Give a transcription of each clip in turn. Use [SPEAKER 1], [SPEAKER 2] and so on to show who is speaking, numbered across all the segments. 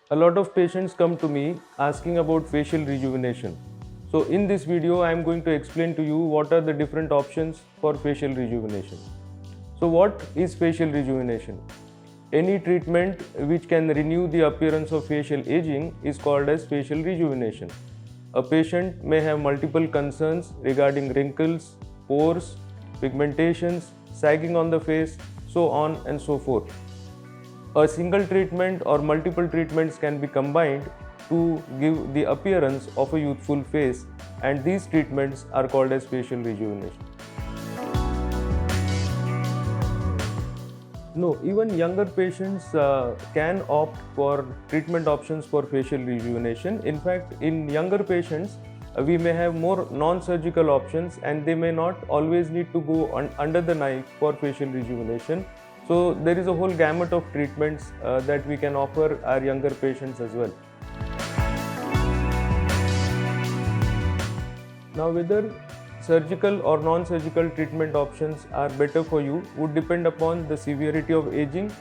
[SPEAKER 1] A lot of patients come to me asking about facial rejuvenation. So in this video, I am going to explain to you what are the different options for facial rejuvenation. So what is facial rejuvenation? Any treatment which can renew the appearance of facial aging is called as facial rejuvenation. A patient may have multiple concerns regarding wrinkles, pores, pigmentations, sagging on the face, so on and so forth. A single treatment or multiple treatments can be combined to give the appearance of a youthful face, and these treatments are called as facial rejuvenation. No, even younger patients can opt for treatment options for facial rejuvenation. In fact, in younger patients, we may have more non-surgical options, and they may not always need to go under the knife for facial rejuvenation. So there is a whole gamut of treatments that we can offer our younger patients as well. Now, whether surgical or non-surgical treatment options are better for you would depend upon the severity of aging.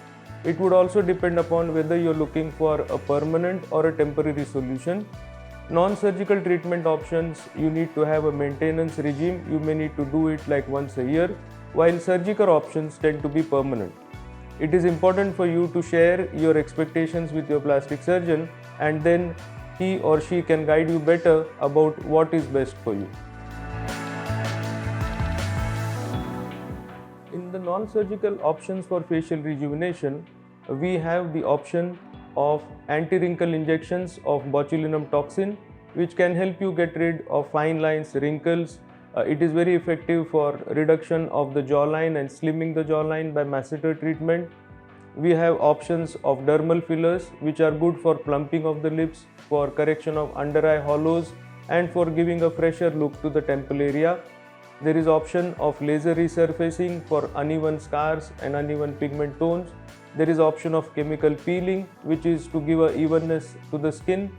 [SPEAKER 1] It would also depend upon whether you're looking for a permanent or a temporary solution. Non-surgical treatment options, you need to have a maintenance regime. You may need to do it like once a year, while surgical options tend to be permanent. It is important for you to share your expectations with your plastic surgeon, and then he or she can guide you better about what is best for you. In the non-surgical options for facial rejuvenation, we have the option of anti-wrinkle injections of botulinum toxin, which can help you get rid of fine lines, wrinkles. It is very effective for reduction of the jawline and slimming the jawline by masseter treatment. We have options of dermal fillers, which are good for plumping of the lips, for correction of under eye hollows, and for giving a fresher look to the temple area. There is option of laser resurfacing for uneven scars and uneven pigment tones. There is option of chemical peeling, which is to give a evenness to the skin.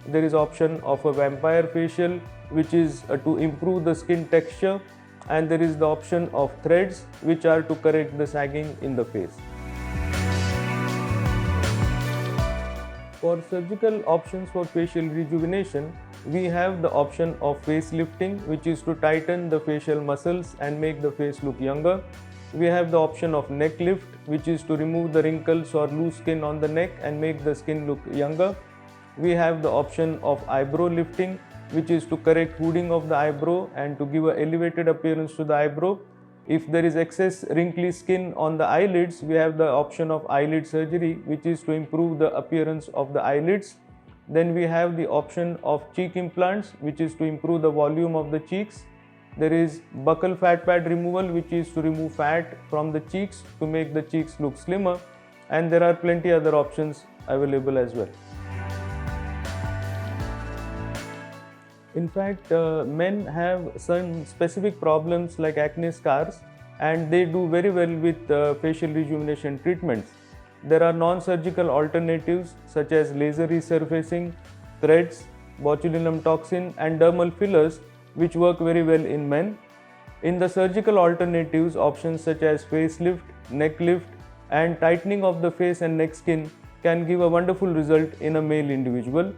[SPEAKER 1] There is option of a vampire facial, which is to improve the skin texture, and there is the option of threads, which are to correct the sagging in the face. For surgical options for facial rejuvenation, we have the option of facelifting, which is to tighten the facial muscles and make the face look younger. We have the option of neck lift, which is to remove the wrinkles or loose skin on the neck and make the skin look younger. We have the option of eyebrow lifting, which is to correct hooding of the eyebrow and to give an elevated appearance to the eyebrow. If there is excess wrinkly skin on the eyelids, we have the option of eyelid surgery, which is to improve the appearance of the eyelids. Then we have the option of cheek implants, which is to improve the volume of the cheeks. There is buccal fat pad removal, which is to remove fat from the cheeks to make the cheeks look slimmer. And there are plenty other options available as well. In fact, men have some specific problems like acne scars, and they do very well with facial rejuvenation treatments. There are non-surgical alternatives such as laser resurfacing, threads, botulinum toxin, and dermal fillers, which work very well in men. In the surgical alternatives, options such as facelift, neck lift, and tightening of the face and neck skin can give a wonderful result in a male individual.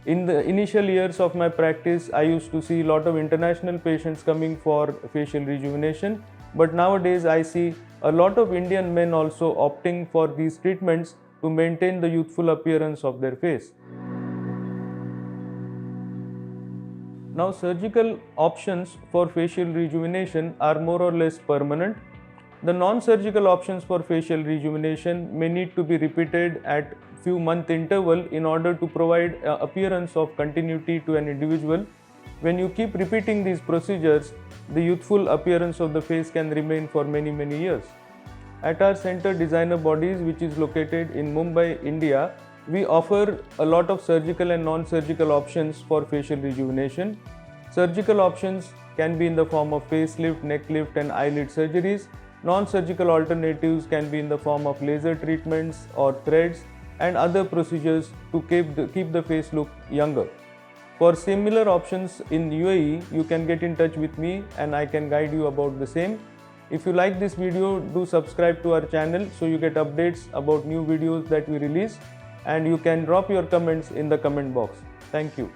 [SPEAKER 1] In the initial years of my practice, I used to see a lot of international patients coming for facial rejuvenation, but nowadays I see a lot of Indian men also opting for these treatments to maintain the youthful appearance of their face. Now, surgical options for facial rejuvenation are more or less permanent. The non-surgical options for facial rejuvenation may need to be repeated at few month interval in order to provide appearance of continuity to an individual. When you keep repeating these procedures, the youthful appearance of the face can remain for many years. At our center Designer Bodyz, which is located in Mumbai, India, we offer a lot of surgical and non-surgical options for facial rejuvenation. Surgical options can be in the form of facelift, neck lift, and eyelid surgeries. Non-surgical alternatives can be in the form of laser treatments or threads and other procedures to keep the face look younger. For similar options in UAE, you can get in touch with me and I can guide you about the same. If you like this video, do subscribe to our channel so you get updates about new videos that we release. and you can drop your comments in the comment box. Thank you.